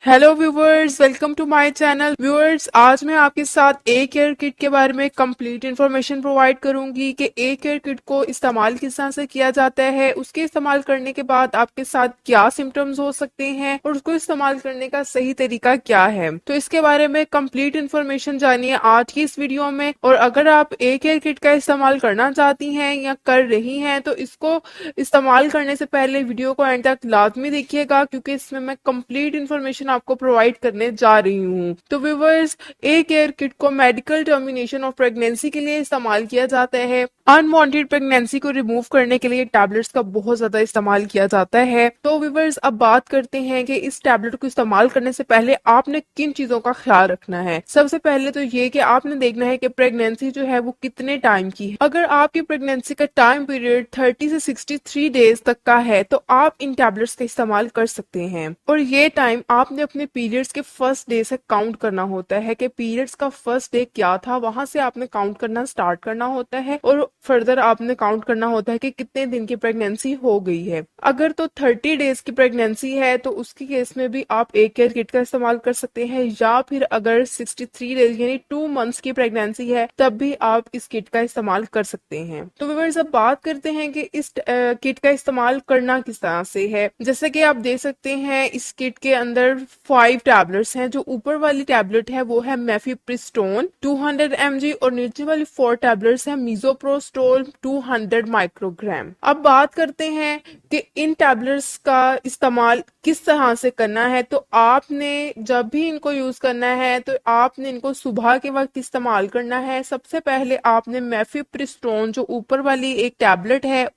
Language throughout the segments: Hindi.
Hello viewers, welcome to my channel. Viewers, आज मैं आपके साथ ए केयर किट के बारे में कंप्लीट इन्फॉर्मेशन प्रोवाइड करूंगी कि ए केयर किट को इस्तेमाल किस तरह से किया जाता है, उसके इस्तेमाल करने के बाद आपके साथ क्या सिम्टम्स हो सकते हैं और उसको इस्तेमाल करने का सही तरीका क्या है। तो इसके बारे में कंप्लीट इन्फॉर्मेशन जानिए आज की इस वीडियो में। और अगर आप ए केयर किट का इस्तेमाल करना चाहती हैं या कर रही हैं तो इसको इस्तेमाल करने से पहले वीडियो को एंड तक लाजमी देखिएगा, क्योंकि इसमें मैं कंप्लीट इन्फॉर्मेशन आपको प्रोवाइड करने जा रही हूँ। तो व्यूवर्स, ए केयर किट को मेडिकल टर्मिनेशन ऑफ प्रेगनेंसी के लिए इस्तेमाल किया जाता है। अनवांटेड प्रेगनेंसी को रिमूव करने के लिए टैबलेट्स का बहुत ज्यादा इस्तेमाल किया जाता है। तो व्यूवर्स, अब बात करते हैं कि इस टैबलेट को इस्तेमाल करने से पहले आपने किन चीजों का ख्याल रखना है। सबसे पहले तो ये कि आपने देखना है कि प्रेगनेंसी जो है वो कितने टाइम की है। अगर आपकी प्रेगनेंसी का टाइम पीरियड 30 से 63 डेज तक का है तो आप इन टैबलेट्स का इस्तेमाल कर सकते हैं। और ये टाइम आपने अपने पीरियड्स के फर्स्ट डे से काउंट करना होता है कि पीरियड्स का फर्स्ट डे क्या था, वहां से आपने काउंट करना स्टार्ट करना होता है और फर्दर आपने काउंट करना होता है कि कितने दिन की प्रेगनेंसी हो गई है। अगर तो 30 डेज की प्रेगनेंसी है तो उसकी केस में भी आप एक केयर किट का इस्तेमाल कर सकते हैं, या फिर अगर 63 डेज यानी 2 मंथ्स की प्रेगनेंसी है तब भी आप इस किट का इस्तेमाल कर सकते हैं। तो व्यूअर्स, अब बात करते हैं कि इस किट का इस्तेमाल करना किस तरह से है। जैसे कि आप देख सकते हैं इस किट के अंदर 5 टैबलेट्स हैं। जो ऊपर वाली टैबलेट है वो है मेफिप्रिस्टोन 200 mg और नीचे वाली 4 टैबलेट्स है मीजोप्रोस्टोल 200 माइक्रोग्राम। अब बात करते हैं कि इन टैबलेट्स का इस्तेमाल किस तरह से करना है। तो आपने जब भी इनको यूज करना है तो आपने इनको सुबह के वक्त इस्तेमाल करना है। सबसे पहले आपने मेफिप्रिस्टोन जो ऊपर वाली एक टैबलेट है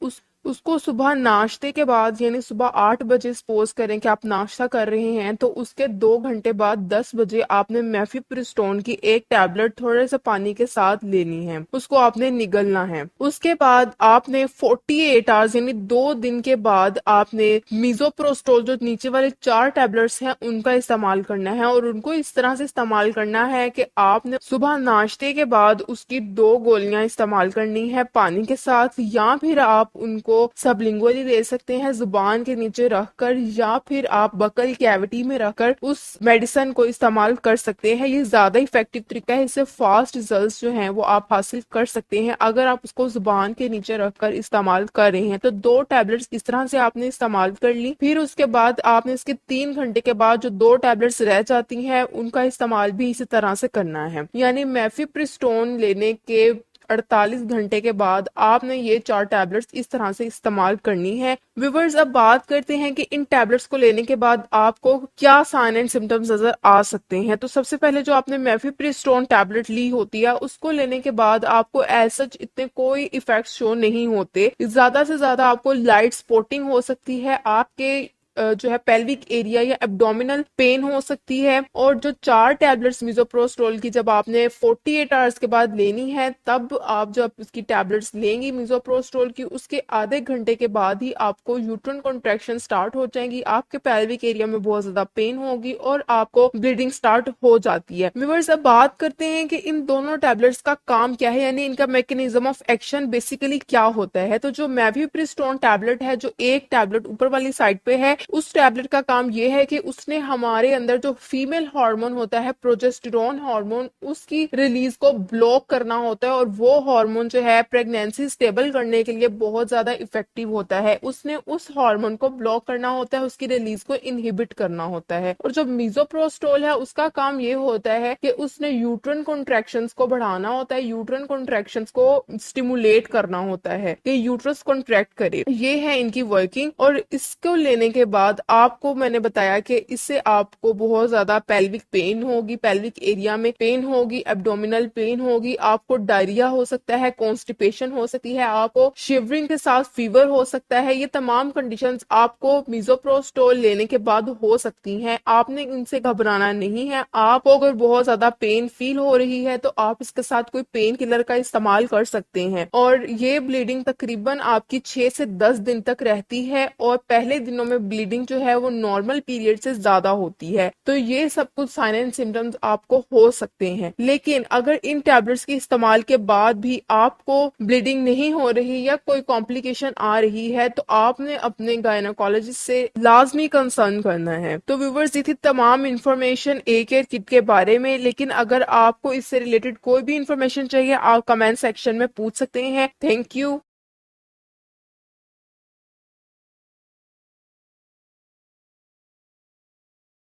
उसको सुबह नाश्ते के बाद यानी सुबह 8 बजे सपोज करें कि आप नाश्ता कर रहे हैं तो उसके 2 घंटे बाद 10 बजे आपने मेफिप्रिस्टोन की एक टैबलेट थोड़े से पानी के साथ लेनी है, उसको आपने निगलना है। उसके बाद आपने 48 आवर्स यानी 2 दिन के बाद आपने मीजोप्रोस्टोल जो नीचे वाले 4 टैबलेट्स हैं उनका इस्तेमाल करना है। और उनको इस तरह से इस्तेमाल करना है कि आपने सुबह नाश्ते के बाद उसकी 2 गोलियां इस्तेमाल करनी है पानी के साथ, या फिर आप उनको सबलिंगुअली ले सकते हैं जुबान के नीचे रखकर, या फिर आप बकल कैविटी में रखकर उस मेडिसिन को इस्तेमाल कर सकते हैं। ये ज्यादा इफेक्टिव तरीका है, इससे फास्ट रिजल्ट्स जो हैं वो आप हासिल कर सकते हैं अगर आप उसको जुबान के नीचे रखकर इस्तेमाल कर रहे हैं। तो 2 टैबलेट्स इस तरह से आपने इस्तेमाल कर ली। फिर उसके बाद आपने इसके 3 घंटे के बाद जो 2 टैबलेट्स रह जाती हैं उनका इस्तेमाल भी इसी तरह से करना है। यानी मेफिप्रिस्टोन लेने के 48 घंटे के बाद आपने ये 4 टैबलेट्स इस तरह से इस्तेमाल करनी है। व्यूवर्स, अब बात करते हैं कि इन टैबलेट्स को लेने के बाद आपको क्या साइन एंड सिम्टम्स नजर आ सकते हैं। तो सबसे पहले जो आपने मेफिप्रिस्टोन टैबलेट ली होती है उसको लेने के बाद आपको एज सच इतने कोई इफेक्ट्स शो नहीं होते। ज्यादा से ज्यादा आपको लाइट स्पॉटिंग हो सकती है, आपके जो है पेल्विक एरिया या एब्डोमिनल पेन हो सकती है। और जो 4 टैबलेट्स मिजोप्रोस्टोल की जब आपने 48 आवर्स के बाद लेनी है तब आप जब इसकी टैबलेट्स लेंगी मिजोप्रोस्टोल की उसके आधे घंटे के बाद ही आपको यूट्रन कॉन्ट्रैक्शन स्टार्ट हो जाएंगी, आपके पेल्विक एरिया में बहुत ज्यादा पेन होगी और आपको ब्लीडिंग स्टार्ट हो जाती है। व्यूअर्स, अब बात करते हैं कि इन दोनों टैबलेट्स का काम क्या है, यानी इनका मैकेनिज्म ऑफ एक्शन बेसिकली क्या होता है। तो जो मेफिप्रिस्टोन टैबलेट है, जो एक टैबलेट ऊपर वाली साइड पे है, उस टैबलेट का काम यह है कि उसने हमारे अंदर जो फीमेल हार्मोन होता है प्रोजेस्टेरोन हार्मोन, उसकी रिलीज को ब्लॉक करना होता है। और वो हार्मोन जो है प्रेगनेंसी स्टेबल करने के लिए बहुत ज्यादा इफेक्टिव होता है। उसने उस हार्मोन को ब्लॉक करना होता है, उसकी रिलीज को इनहिबिट करना होता है। और जो मिजोप्रोस्टोल है उसका काम ये होता है कि उसने यूट्रन कॉन्ट्रैक्शंस को बढ़ाना होता है, यूट्रन कॉन्ट्रैक्शंस को स्टिमुलेट करना होता है कि यूट्रस कॉन्ट्रैक्ट करे। ये है इनकी वर्किंग। और इसको लेने के बाद आपको मैंने बताया कि इससे आपको बहुत ज्यादा पेल्विक पेन होगी, पेल्विक एरिया में पेन होगी, एब्डोमिनल पेन होगी, आपको डायरिया हो सकता है, कॉन्स्टिपेशन हो सकती है, आपको शिवरिंग के साथ फीवर हो सकता है। ये तमाम कंडीशंस आपको मिजोप्रोस्टोल लेने के बाद हो सकती हैं। आपने इनसे घबराना नहीं है। आपको अगर बहुत ज्यादा पेन फील हो रही है तो आप इसके साथ कोई पेन किलर का इस्तेमाल कर सकते हैं। और ये ब्लीडिंग तकरीबन आपकी 6 से 10 दिन तक रहती है और पहले दिनों में ब्लीडिंग जो है वो नॉर्मल पीरियड से ज्यादा होती है। तो ये सब कुछ साइन एंड सिम्टम्स आपको हो सकते हैं। लेकिन अगर इन टैबलेट्स के इस्तेमाल के बाद भी आपको ब्लीडिंग नहीं हो रही या कोई कॉम्प्लिकेशन आ रही है तो आपने अपने गायनेकोलॉजिस्ट से लाजमी कंसर्न करना है। तो व्यूअर्स, ये थी तमाम इंफॉर्मेशन ए केयर किट के बारे में। लेकिन अगर आपको इससे रिलेटेड कोई भी इंफॉर्मेशन चाहिए आप कमेंट सेक्शन में पूछ सकते हैं। Thank you.